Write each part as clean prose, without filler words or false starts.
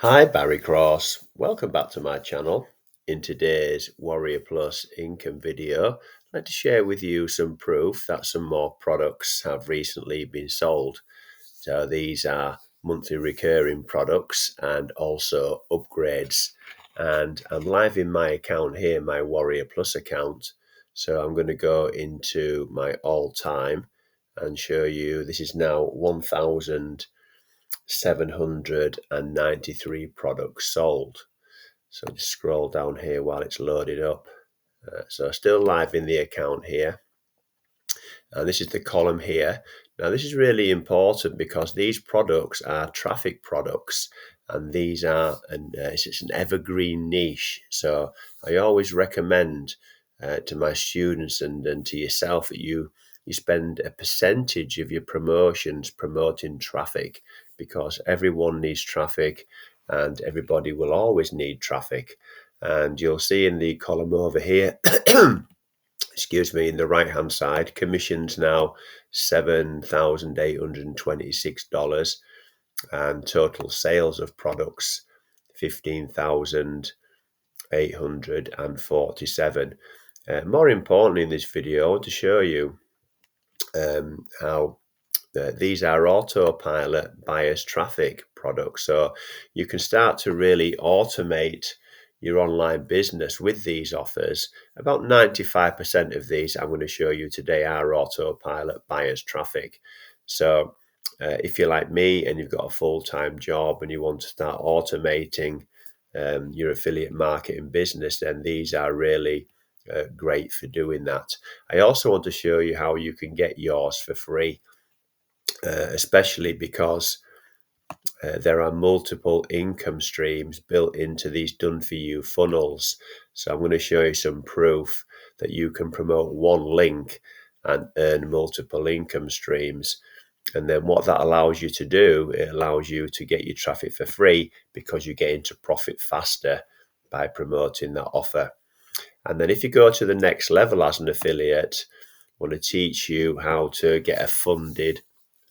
Hi, Barry Cross. Welcome back to my channel. In today's Warrior Plus income video, I'd like to share with you some proof that some more products have recently been sold. So these are monthly recurring products and also upgrades. And I'm live in my account here, my Warrior Plus account. So I'm going to go into my all-time and show you this is now 1,793 products sold. So just scroll down here while it's loaded up. So still live in the account here. And this is the column here. Now this is really important because these products are traffic products and these are it's an evergreen niche. So I always recommend to my students and to yourself that you spend a percentage of your promotions promoting traffic, because everyone needs traffic and everybody will always need traffic. And you'll see in the column over here excuse me, in the right hand side, commissions now $7,826 and total sales of products 15,847. More importantly, in this video, I want to show you how these are autopilot buyers traffic products. So you can start to really automate your online business with these offers. About 95% of these I'm going to show you today are autopilot buyers traffic. So if you're like me and you've got a full-time job and you want to start automating your affiliate marketing business, then these are really great for doing that. I also want to show you how you can get yours for free. Especially because there are multiple income streams built into these done-for-you funnels. So I'm going to show you some proof that you can promote one link and earn multiple income streams. And then what that allows you to do, it allows you to get your traffic for free because you get into profit faster by promoting that offer. And then if you go to the next level as an affiliate, I want to teach you how to get a funded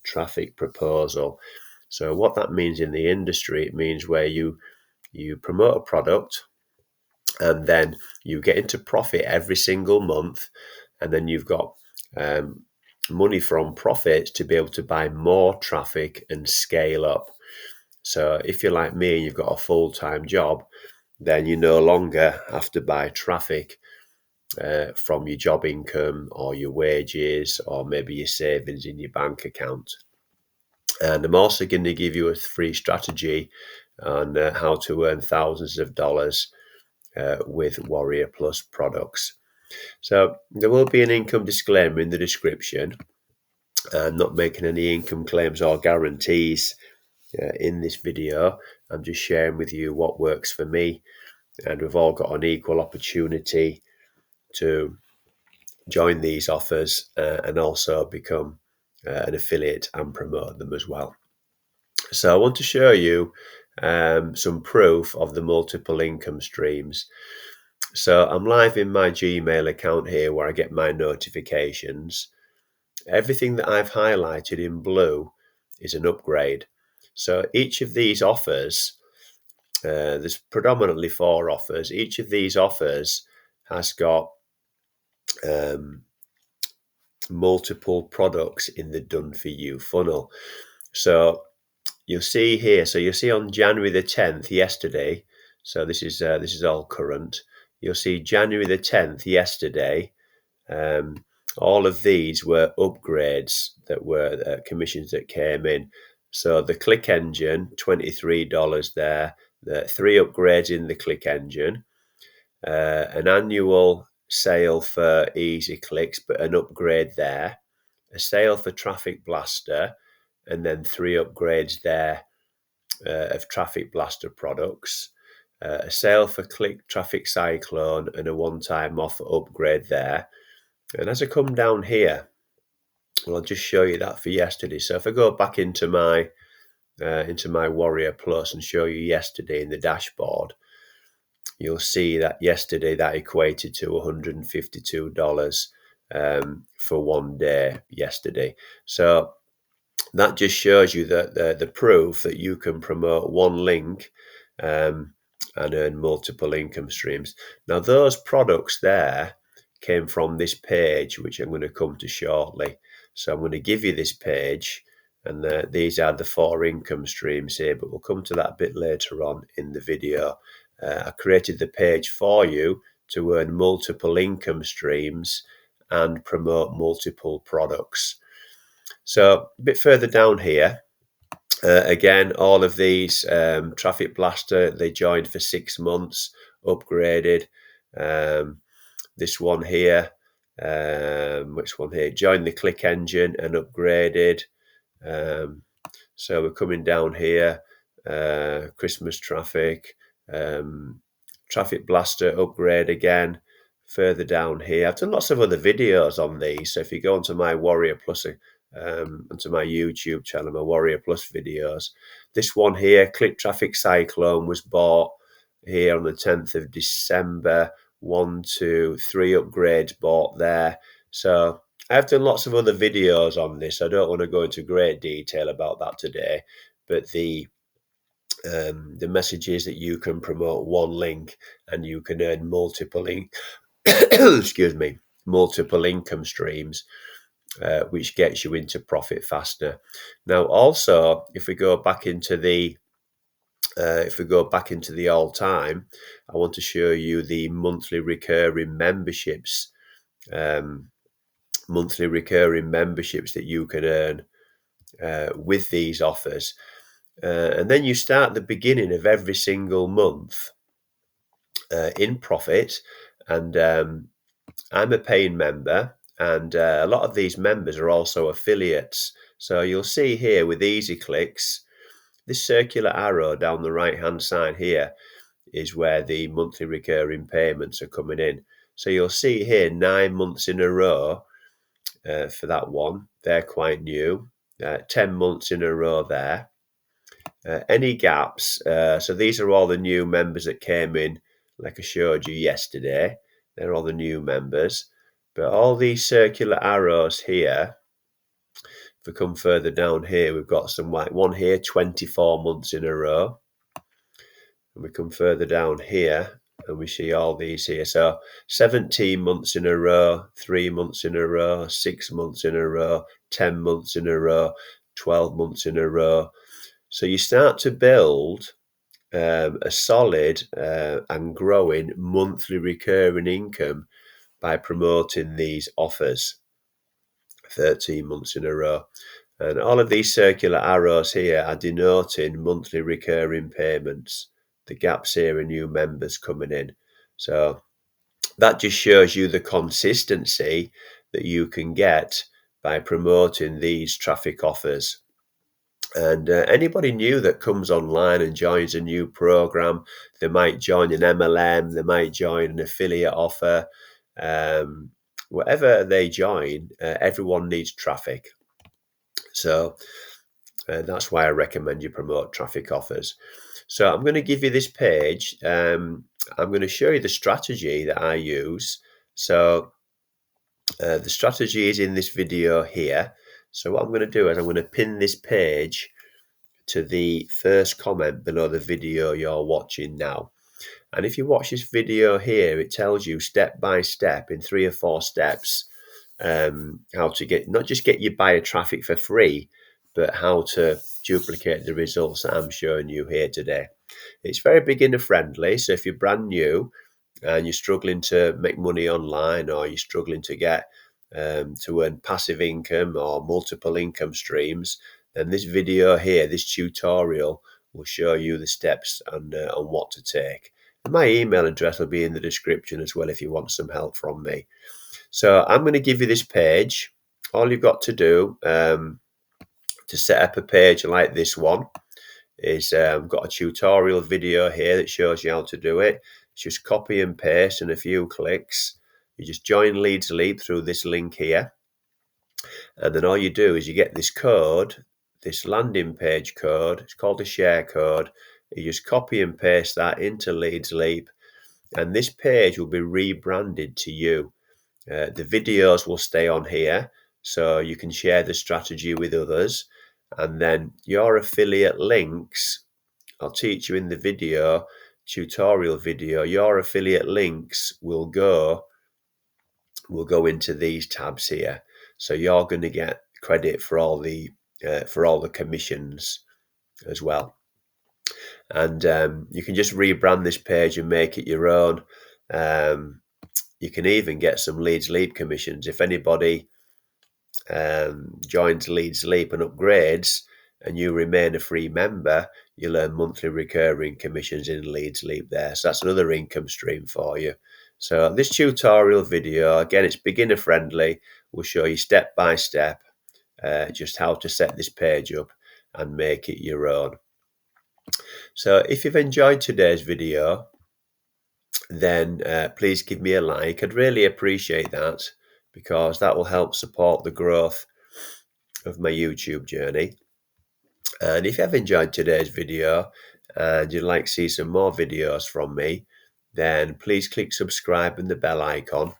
traffic proposal. So what that means in the industry, it means where you promote a product and then you get into profit every single month, and then you've got money from profits to be able to buy more traffic and scale up. So if you're like me and you've got a full-time job, then you no longer have to buy traffic from your job income or your wages or maybe your savings in your bank account. And I'm also going to give you a free strategy on how to earn thousands of dollars with Warrior Plus products. So there will be an income disclaimer in the description. I'm not making any income claims or guarantees in this video. I'm just sharing with you what works for me. And we've all got an equal opportunity to join these offers and also become an affiliate and promote them as well. So I want to show you some proof of the multiple income streams. So I'm live in my Gmail account here where I get my notifications. Everything that I've highlighted in blue is an upgrade. So each of these offers, there's predominantly 4 offers. Each of these offers has got multiple products in the done for you funnel. So you'll see here, so you'll see on January the 10th, yesterday, so this is all current. You'll see January the 10th, yesterday, all of these were upgrades that were commissions that came in. So the Click engine, $23 there, the 3 upgrades in the Click engine, an annual sale for Easy Clicks, but an upgrade there, a sale for Traffic Blaster, and then 3 upgrades there of Traffic Blaster products, a sale for Click Traffic Cyclone, and a one-time offer upgrade there. And as I come down here, well, I'll just show you that for yesterday. So if I go back into my Warrior Plus and show you yesterday in the dashboard, you'll see that yesterday that equated to $152 for one day yesterday. So that just shows you that the proof that you can promote one link and earn multiple income streams. Now, those products there came from this page, which I'm going to come to shortly. So I'm going to give you this page, and these are the 4 income streams here, but we'll come to that a bit later on in the video. I created the page for you to earn multiple income streams and promote multiple products. So a bit further down here, again, all of these, Traffic Blaster, they joined for 6 months, upgraded. This one here, which one here? Joined the Click engine and upgraded. So we're coming down here, Christmas traffic, Traffic Blaster upgrade again. Further down here, I've done lots of other videos on these. So if you go onto my Warrior Plus, onto my YouTube channel, my Warrior Plus videos, this one here, Click Traffic Cyclone, was bought here on the 10th of December. 1, 2, 3 upgrades bought there. So I've done lots of other videos on this. I don't want to go into great detail about that today, but the message is that you can promote one link and you can earn multiple excuse me, multiple income streams, which gets you into profit faster. Now, also, if we go back into the all time, I want to show you the monthly recurring memberships. Monthly recurring memberships that you can earn with these offers. And then you start the beginning of every single month in profit. And I'm a paying member, and a lot of these members are also affiliates. So you'll see here with Easy Clicks, this circular arrow down the right hand side here is where the monthly recurring payments are coming in. So you'll see here 9 months in a row for that one. They're quite new. 10 months in a row there. Any gaps? So these are all the new members that came in, like I showed you yesterday. They're all the new members. But all these circular arrows here, if we come further down here, we've got some like one here, 24 months in a row. And we come further down here and we see all these here. So 17 months in a row, 3 months in a row, 6 months in a row, 10 months in a row, 12 months in a row. So you start to build a solid and growing monthly recurring income by promoting these offers 13 months in a row. And all of these circular arrows here are denoting monthly recurring payments. The gaps here are new members coming in. So that just shows you the consistency that you can get by promoting these traffic offers. And anybody new that comes online and joins a new program, they might join an MLM, they might join an affiliate offer. Whatever they join, everyone needs traffic. So that's why I recommend you promote traffic offers. So I'm going to give you this page. I'm going to show you the strategy that I use. So the strategy is in this video here. So what I'm going to do is I'm going to pin this page to the first comment below the video you're watching now. And if you watch this video here, it tells you step by step in 3 or 4 steps how to get, not just get your buyer traffic for free, but how to duplicate the results that I'm showing you here today. It's very beginner friendly. So if you're brand new and you're struggling to make money online, or you're struggling to get to earn passive income or multiple income streams, then this video here, this tutorial, will show you the steps on what to take. And my email address will be in the description as well if you want some help from me. So I'm going to give you this page. All you've got to do to set up a page like this one is I've got a tutorial video here that shows you how to do it. It's just copy and paste in a few clicks. You just join Leads Leap through this link here. And then all you do is you get this code, this landing page code. It's called a share code. You just copy and paste that into Leads Leap. And this page will be rebranded to you. The videos will stay on here, so you can share the strategy with others. And then your affiliate links I'll teach you in the video, tutorial video, your affiliate links will go into these tabs here. So you're going to get credit for all the commissions as well. And you can just rebrand this page and make it your own. You can even get some Leads Leap commissions. If anybody joins Leads Leap and upgrades and you remain a free member, you'll earn monthly recurring commissions in Leads Leap there. So that's another income stream for you. So this tutorial video, again, it's beginner friendly. We'll show you step by step just how to set this page up and make it your own. So if you've enjoyed today's video, then please give me a like. I'd really appreciate that, because that will help support the growth of my YouTube journey. And if you have enjoyed today's video and you'd like to see some more videos from me, then please click subscribe and the bell icon,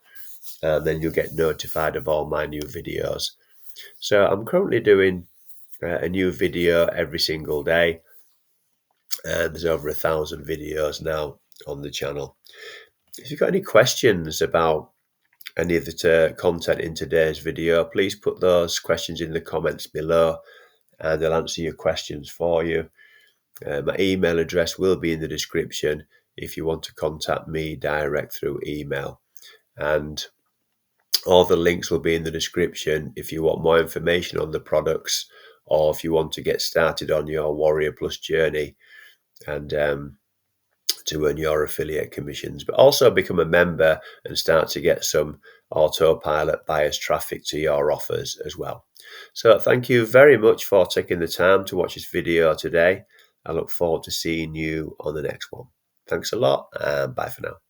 and then you'll get notified of all my new videos. So I'm currently doing a new video every single day, and there's over 1,000 videos now on the channel. If you've got any questions about any of the content in today's video, please put those questions in the comments below and I'll answer your questions for you. My email address will be in the description if you want to contact me direct through email, and all the links will be in the description if you want more information on the products, or if you want to get started on your Warrior Plus journey and to earn your affiliate commissions, but also become a member and start to get some autopilot bias traffic to your offers as well. So thank you very much for taking the time to watch this video today. I look forward to seeing you on the next one. Thanks a lot, and bye for now.